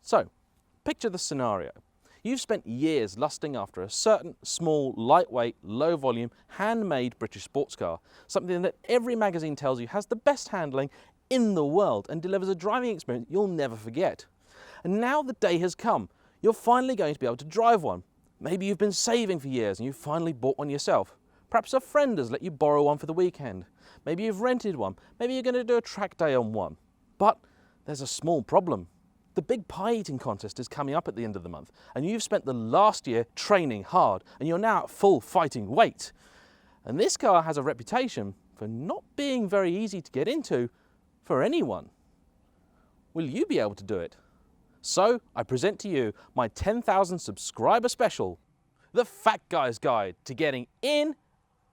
So, picture the scenario. You've spent years lusting after a certain small, lightweight, low-volume, handmade British sports car, something that every magazine tells you has the best handling in the world and delivers a driving experience you'll never forget. And now the day has come. You're finally going to be able to drive one. Maybe you've been saving for years and you've finally bought one yourself. Perhaps a friend has let you borrow one for the weekend. Maybe you've rented one. Maybe you're going to do a track day on one. But there's a small problem. The big pie eating contest is coming up at the end of the month, and you've spent the last year training hard, and you're now at full fighting weight. And this car has a reputation for not being very easy to get into for anyone. Will you be able to do it? So I present to you my 10,000 subscriber special, the Fat Guy's Guide to Getting In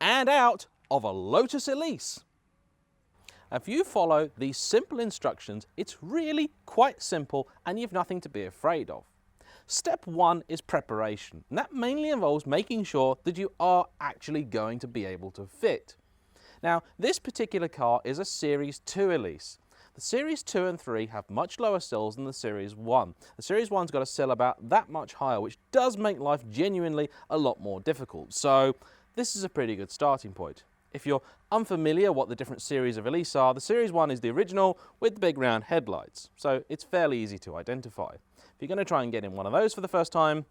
and Out of a Lotus Elise. If you follow these simple instructions, it's really quite simple and you've nothing to be afraid of. Step 1 is preparation, and that mainly involves making sure that you are actually going to be able to fit. Now, this particular car is a Series 2 Elise. The Series 2 and 3 have much lower sills than the Series 1. The Series 1's got a sill about that much higher, which does make life genuinely a lot more difficult. So this is a pretty good starting point. If you're unfamiliar what the different series of Elise are, the Series 1 is the original with the big round headlights, so it's fairly easy to identify. If you're going to try and get in one of those for the first time,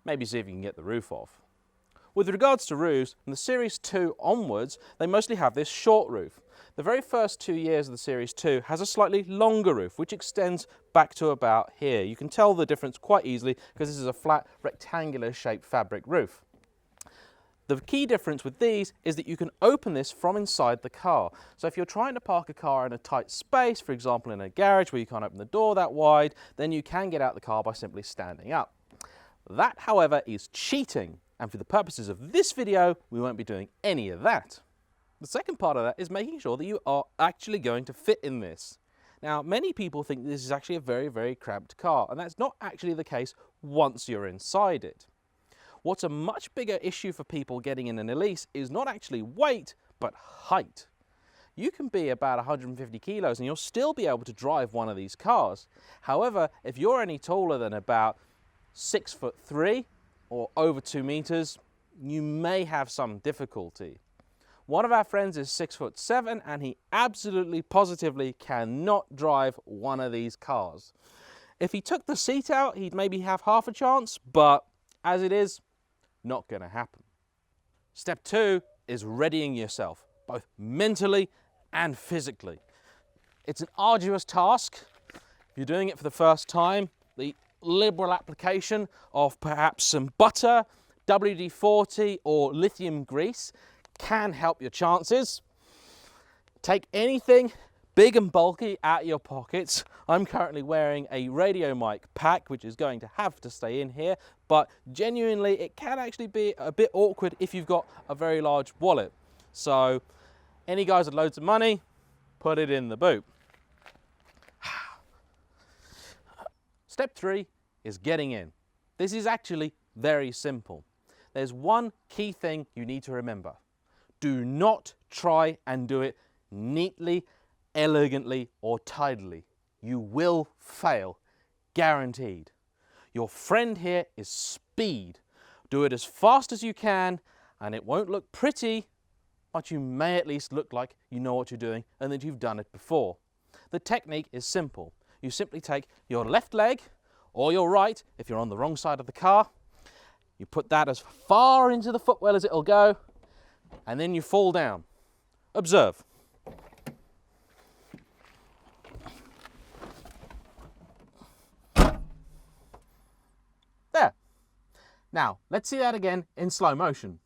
maybe see if you can get the roof off. With regards to roofs, from the Series 2 onwards, they mostly have this short roof. The very first 2 years of the Series 2 has a slightly longer roof, which extends back to about here. You can tell the difference quite easily because this is a flat, rectangular shaped fabric roof. The key difference with these is that you can open this from inside the car. So if you're trying to park a car in a tight space, for example in a garage where you can't open the door that wide, then you can get out the car by simply standing up. That, however, is cheating. And for the purposes of this video, we won't be doing any of that. The second part of that is making sure that you are actually going to fit in this. Now, many people think this is actually a very, very cramped car, and that's not actually the case once you're inside it. What's a much bigger issue for people getting in an Elise is not actually weight, but height. You can be about 150 kilos and you'll still be able to drive one of these cars. However, if you're any taller than about 6'3" or over 2 meters, you may have some difficulty. One of our friends is 6'7" and he absolutely positively cannot drive one of these cars. If he took the seat out, he'd maybe have half a chance, but as it is, not going to happen. Step 2 is readying yourself, both mentally and physically. It's an arduous task. If you're doing it for the first time, the liberal application of perhaps some butter, WD-40 or lithium grease can help your chances. Take anything big and bulky out of your pockets. I'm currently wearing a radio mic pack, which is going to have to stay in here, but genuinely it can actually be a bit awkward if you've got a very large wallet. So any guys with loads of money, put it in the boot. Step 3 is getting in. This is actually very simple. There's one key thing you need to remember. Do not try and do it neatly, elegantly or tidily. You will fail, guaranteed. Your friend here is speed. Do it as fast as you can and it won't look pretty, but you may at least look like you know what you're doing and that you've done it before. The technique is simple. You simply take your left leg or your right, if you're on the wrong side of the car, you put that as far into the footwell as it'll go, and then you fall down. Observe. There. Now, let's see that again in slow motion.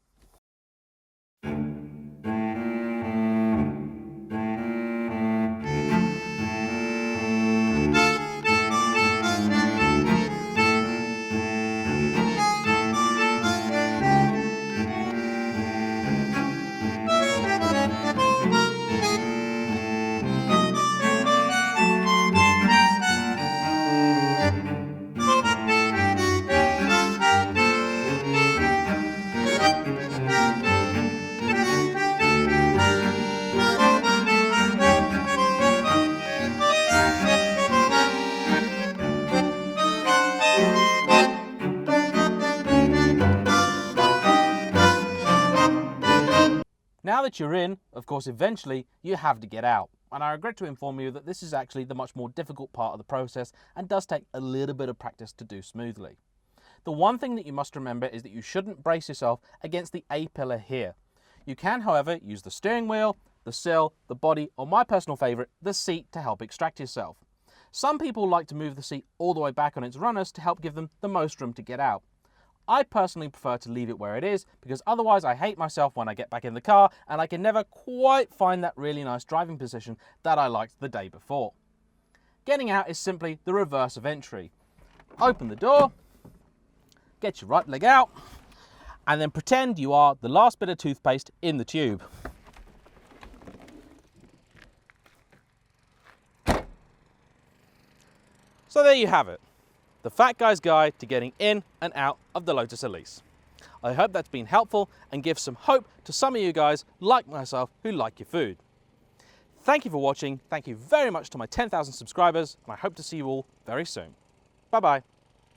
Now that you're in, of course, eventually you have to get out. And I regret to inform you that this is actually the much more difficult part of the process and does take a little bit of practice to do smoothly. The one thing that you must remember is that you shouldn't brace yourself against the A-pillar here. You can, however, use the steering wheel, the sill, the body, or my personal favourite, the seat to help extract yourself. Some people like to move the seat all the way back on its runners to help give them the most room to get out. I personally prefer to leave it where it is because otherwise I hate myself when I get back in the car and I can never quite find that really nice driving position that I liked the day before. Getting out is simply the reverse of entry. Open the door, get your right leg out, and then pretend you are the last bit of toothpaste in the tube. So there you have it. The Fat Guy's Guide to getting in and out of the Lotus Elise. I hope that's been helpful and gives some hope to some of you guys like myself who like your food. Thank you for watching. Thank you very much to my 10,000 subscribers, and I hope to see you all very soon. Bye-bye.